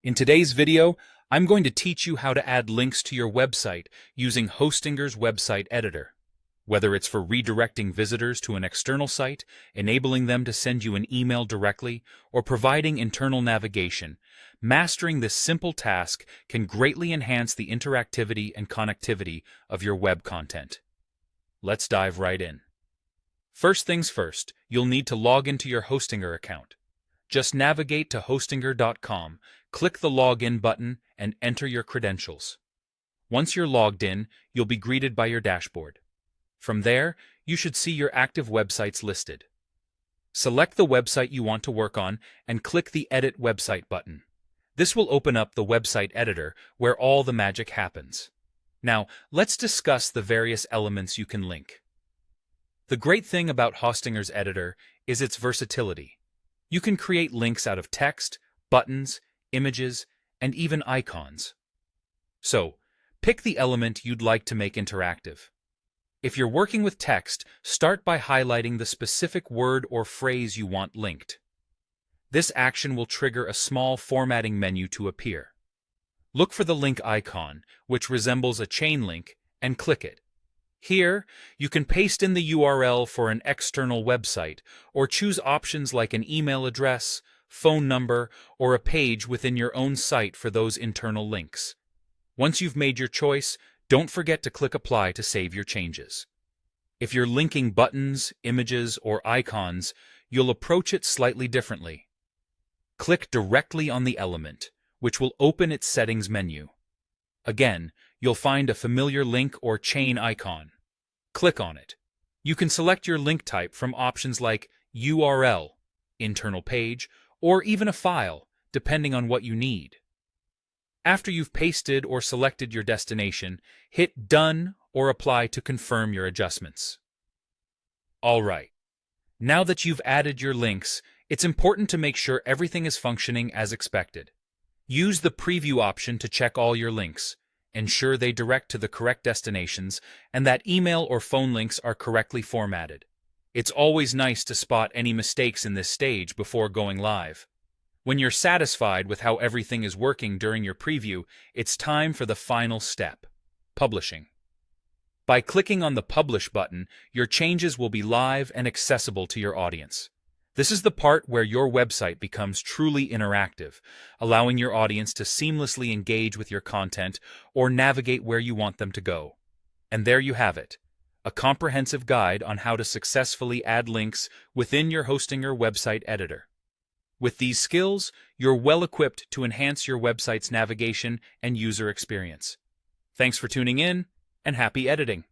In today's video, I'm going to teach you how to add links to your website using Hostinger's website editor. Whether it's for redirecting visitors to an external site, enabling them to send you an email directly, or providing internal navigation, mastering this simple task can greatly enhance the interactivity and connectivity of your web content. Let's dive right in. First things first, you'll need to log into your Hostinger account. Just navigate to hostinger.com, click the Login button, and enter your credentials. Once you're logged in, you'll be greeted by your dashboard. From there, you should see your active websites listed. Select the website you want to work on and click the Edit Website button. This will open up the website editor where all the magic happens. Now, let's discuss the various elements you can link. The great thing about Hostinger's editor is its versatility. You can create links out of text, buttons, images, and even icons. So, pick the element you'd like to make interactive. If you're working with text, start by highlighting the specific word or phrase you want linked. This action will trigger a small formatting menu to appear. Look for the link icon, which resembles a chain link, and click it. Here, you can paste in the URL for an external website, or choose options like an email address, phone number, or a page within your own site for those internal links. Once you've made your choice, don't forget to click Apply to save your changes. If you're linking buttons, images, or icons, you'll approach it slightly differently. Click directly on the element, which will open its settings menu. Again, you'll find a familiar link or chain icon. Click on it. You can select your link type from options like URL, internal page, or even a file, depending on what you need. After you've pasted or selected your destination, hit Done or Apply to confirm your adjustments. Alright, now that you've added your links, it's important to make sure everything is functioning as expected. Use the Preview option to check all your links. Ensure they direct to the correct destinations and that email or phone links are correctly formatted. It's always nice to spot any mistakes in this stage before going live. When you're satisfied with how everything is working during your preview, it's time for the final step: publishing. By clicking on the Publish button, your changes will be live and accessible to your audience. This is the part where your website becomes truly interactive, allowing your audience to seamlessly engage with your content or navigate where you want them to go. And there you have it, a comprehensive guide on how to successfully add links within your Hostinger website editor. With these skills, you're well equipped to enhance your website's navigation and user experience. Thanks for tuning in, and happy editing!